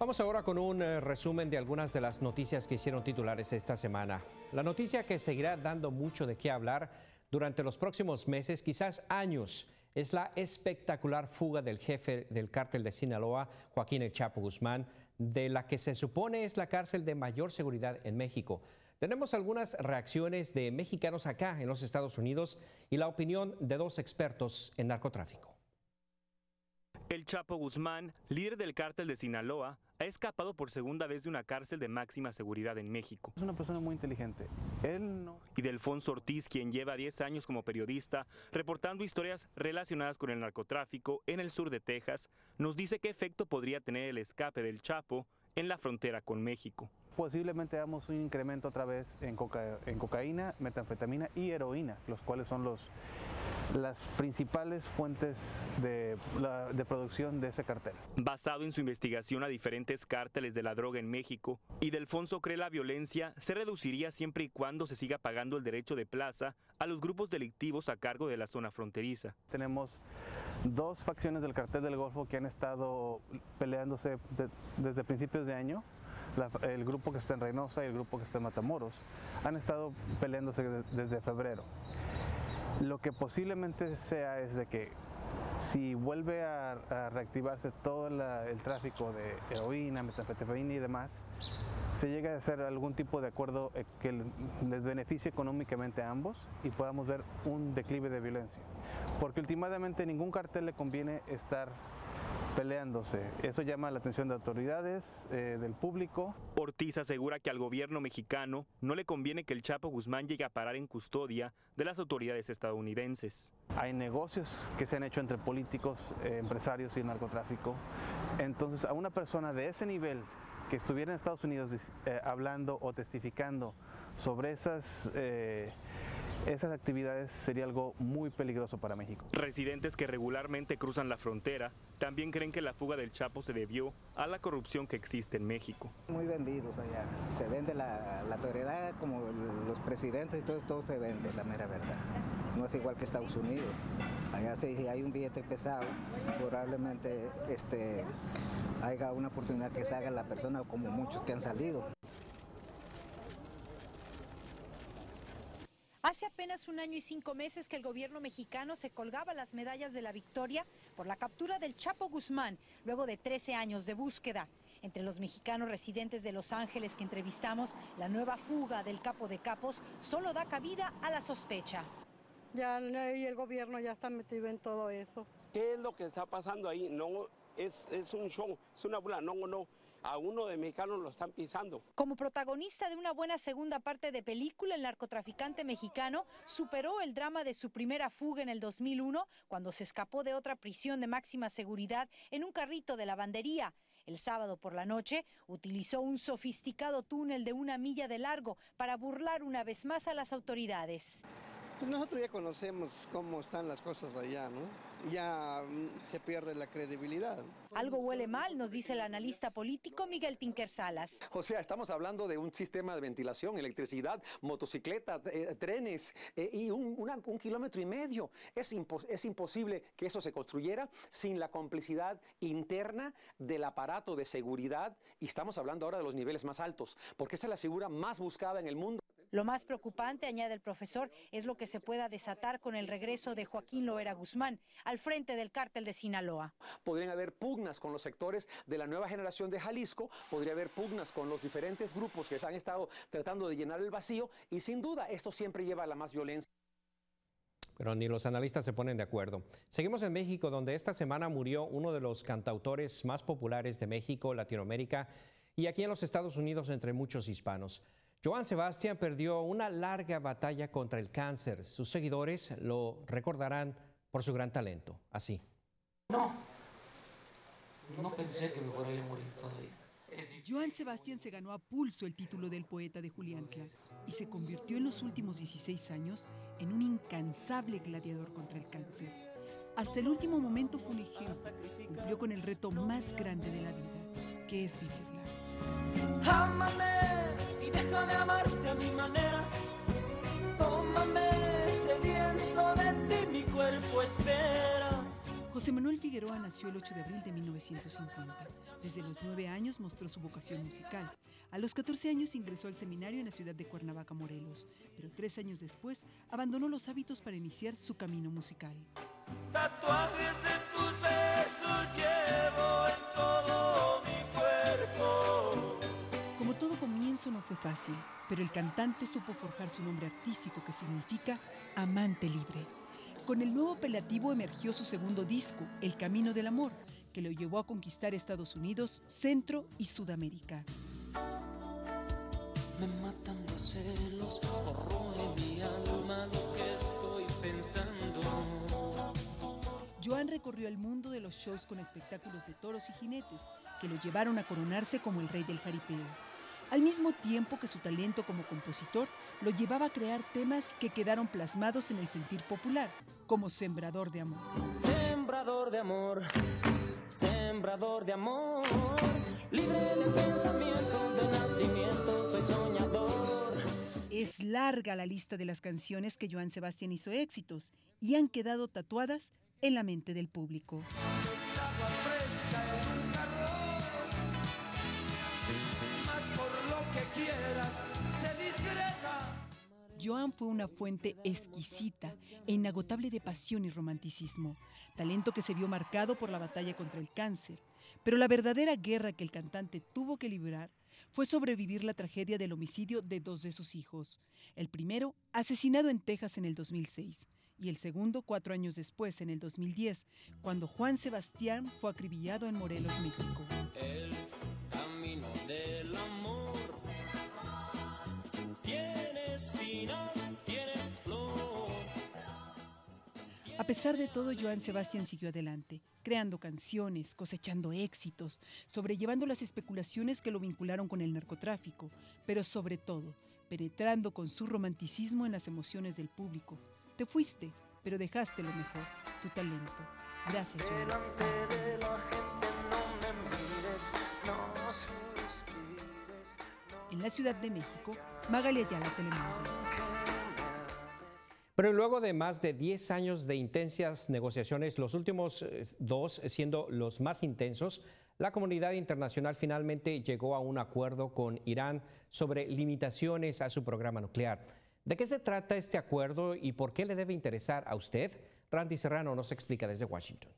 Vamos ahora con un resumen de algunas de las noticias que hicieron titulares esta semana. La noticia que seguirá dando mucho de qué hablar durante los próximos meses, quizás años, es la espectacular fuga del jefe del cártel de Sinaloa, Joaquín El Chapo Guzmán, de la que se supone es la cárcel de mayor seguridad en México. Tenemos algunas reacciones de mexicanos acá en los Estados Unidos y la opinión de dos expertos en narcotráfico. El Chapo Guzmán, líder del cártel de Sinaloa, ha escapado por segunda vez de una cárcel de máxima seguridad en México. Es una persona muy inteligente. Y Delfonso Ortiz, quien lleva 10 años como periodista, reportando historias relacionadas con el narcotráfico en el sur de Texas, nos dice qué efecto podría tener el escape del Chapo en la frontera con México. Posiblemente hagamos un incremento otra vez en cocaína, metanfetamina y heroína, los cuales son las principales fuentes de producción de ese cartel. Basado en su investigación a diferentes cárteles de la droga en México, Delfonso cree la violencia se reduciría siempre y cuando se siga pagando el derecho de plaza a los grupos delictivos a cargo de la zona fronteriza. Tenemos dos facciones del cartel del Golfo que han estado peleándose desde principios de año. El grupo que está en Reynosa y el grupo que está en Matamoros han estado peleándose desde febrero. Lo que posiblemente sea es de que si vuelve a reactivarse todo el tráfico de heroína, metanfetamina y demás, se llega a hacer algún tipo de acuerdo que les beneficie económicamente a ambos y podamos ver un declive de violencia. Porque últimamente a ningún cartel le conviene estar peleándose. Eso llama la atención de autoridades, del público. Ortiz asegura que al gobierno mexicano no le conviene que el Chapo Guzmán llegue a parar en custodia de las autoridades estadounidenses. Hay negocios que se han hecho entre políticos, empresarios y narcotráfico. Entonces, a una persona de ese nivel que estuviera en Estados Unidos hablando o testificando sobre esas actividades sería algo muy peligroso para México. Residentes que regularmente cruzan la frontera también creen que la fuga del Chapo se debió a la corrupción que existe en México. Muy vendidos allá, se vende la autoridad como los presidentes y todo se vende, la mera verdad. No es igual que Estados Unidos. Allá si hay un billete pesado, probablemente haya una oportunidad que se haga la persona como muchos que han salido. Hace apenas 1 año y 5 meses que el gobierno mexicano se colgaba las medallas de la victoria por la captura del Chapo Guzmán, luego de 13 años de búsqueda. Entre los mexicanos residentes de Los Ángeles que entrevistamos, la nueva fuga del capo de capos solo da cabida a la sospecha. Ya y el gobierno ya está metido en todo eso. ¿Qué es lo que está pasando ahí? No es un show, es una burla, no. A uno de mexicanos lo están pisando. Como protagonista de una buena segunda parte de película, el narcotraficante mexicano superó el drama de su primera fuga en el 2001, cuando se escapó de otra prisión de máxima seguridad en un carrito de lavandería. El sábado por la noche utilizó un sofisticado túnel de 1 milla de largo para burlar una vez más a las autoridades. Pues nosotros ya conocemos cómo están las cosas allá, ¿no? Ya se pierde la credibilidad. Algo huele mal, nos dice el analista político Miguel Tinker Salas. O sea, estamos hablando de un sistema de ventilación, electricidad, motocicleta, trenes y un kilómetro y medio. Es imposible que eso se construyera sin la complicidad interna del aparato de seguridad, y estamos hablando ahora de los niveles más altos, porque esta es la figura más buscada en el mundo. Lo más preocupante, añade el profesor, es lo que se pueda desatar con el regreso de Joaquín Loera Guzmán al frente del cártel de Sinaloa. Podrían haber pugnas con los sectores de la nueva generación de Jalisco, podría haber pugnas con los diferentes grupos que han estado tratando de llenar el vacío, y sin duda esto siempre lleva a la más violencia. Pero ni los analistas se ponen de acuerdo. Seguimos en México, donde esta semana murió uno de los cantautores más populares de México, Latinoamérica y aquí en los Estados Unidos entre muchos hispanos. Joan Sebastián perdió una larga batalla contra el cáncer. Sus seguidores lo recordarán por su gran talento. Así. No pensé que me fuera a morir todavía. Joan Sebastián se ganó a pulso el título del poeta de Juliantla y se convirtió en los últimos 16 años en un incansable gladiador contra el cáncer. Hasta el último momento fue un ejemplo. Cumplió con el reto más grande de la vida, que es vivirla. Ámame y déjame amarte a mi manera. Tómame sediento de ti, mi cuerpo espera. José Manuel Figueroa nació el 8 de abril de 1950. Desde los 9 años mostró su vocación musical. A los 14 años ingresó al seminario en la ciudad de Cuernavaca, Morelos, pero 3 años después abandonó los hábitos para iniciar su camino musical. Tatuajes de tus besos llevo en todo mi cuerpo. Como todo comienzo no fue fácil, pero el cantante supo forjar su nombre artístico que significa amante libre. Con el nuevo apelativo emergió su segundo disco, El Camino del Amor, que lo llevó a conquistar Estados Unidos, Centro y Sudamérica. Me matan los celos, corroe mi alma lo que estoy pensando. Joan recorrió el mundo de los shows con espectáculos de toros y jinetes, que lo llevaron a coronarse como el rey del jaripeo. Al mismo tiempo que su talento como compositor lo llevaba a crear temas que quedaron plasmados en el sentir popular, como Sembrador de Amor. Sembrador de amor, sembrador de amor, libre de pensamiento, de nacimiento soy soñador. Es larga la lista de las canciones que Joan Sebastián hizo éxitos y han quedado tatuadas en la mente del público. Es agua fresca en un jarrón, más por lo que quieras, sé discreta. Joan fue una fuente exquisita e inagotable de pasión y romanticismo, talento que se vio marcado por la batalla contra el cáncer. Pero la verdadera guerra que el cantante tuvo que librar fue sobrevivir la tragedia del homicidio de 2 de sus hijos. El primero, asesinado en Texas en el 2006, y el segundo 4 años después, en el 2010, cuando Juan Sebastián fue acribillado en Morelos, México. El camino del amor tiene espinas, tiene flor. A pesar de todo, Joan Sebastián siguió adelante, creando canciones, cosechando éxitos, sobrellevando las especulaciones que lo vincularon con el narcotráfico, pero sobre todo, penetrando con su romanticismo en las emociones del público. Te fuiste, pero dejaste lo mejor, tu talento. Gracias, Joan. Delante de la gente no me mires, no suspires. En la Ciudad de México, Magali Ayala, Telemundo. Pero luego de más de 10 años de intensas negociaciones, los últimos 2 siendo los más intensos, la comunidad internacional finalmente llegó a un acuerdo con Irán sobre limitaciones a su programa nuclear. ¿De qué se trata este acuerdo y por qué le debe interesar a usted? Randy Serrano nos explica desde Washington.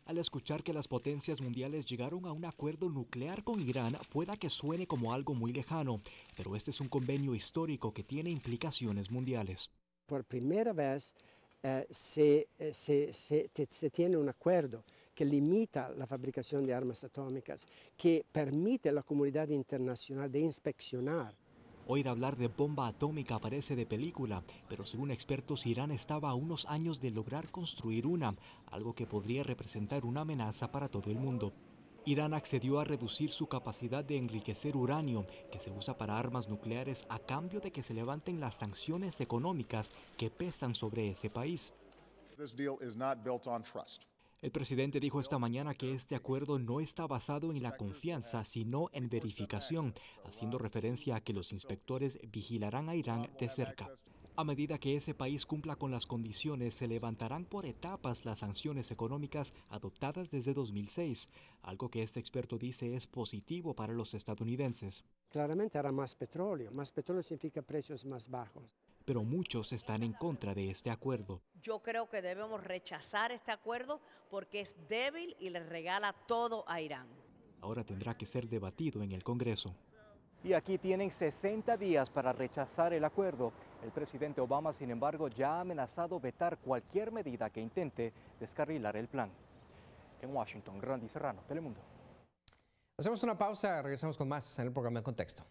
Al escuchar que las potencias mundiales llegaron a un acuerdo nuclear con Irán, pueda que suene como algo muy lejano, pero este es un convenio histórico que tiene implicaciones mundiales. Por primera vez se tiene un acuerdo que limita la fabricación de armas atómicas, que permite a la comunidad internacional de inspeccionar. Oír hablar de bomba atómica parece de película, pero según expertos, Irán estaba a unos años de lograr construir una, algo que podría representar una amenaza para todo el mundo. Irán accedió a reducir su capacidad de enriquecer uranio, que se usa para armas nucleares, a cambio de que se levanten las sanciones económicas que pesan sobre ese país. This deal is not built on trust. El presidente dijo esta mañana que este acuerdo no está basado en la confianza, sino en verificación, haciendo referencia a que los inspectores vigilarán a Irán de cerca. A medida que ese país cumpla con las condiciones, se levantarán por etapas las sanciones económicas adoptadas desde 2006, algo que este experto dice es positivo para los estadounidenses. Claramente hará más petróleo significa precios más bajos. Pero muchos están en contra de este acuerdo. Yo creo que debemos rechazar este acuerdo porque es débil y le regala todo a Irán. Ahora tendrá que ser debatido en el Congreso. Y aquí tienen 60 días para rechazar el acuerdo. El presidente Obama, sin embargo, ya ha amenazado vetar cualquier medida que intente descarrilar el plan. En Washington, Randy Serrano, Telemundo. Hacemos una pausa, regresamos con más en el programa En Contexto.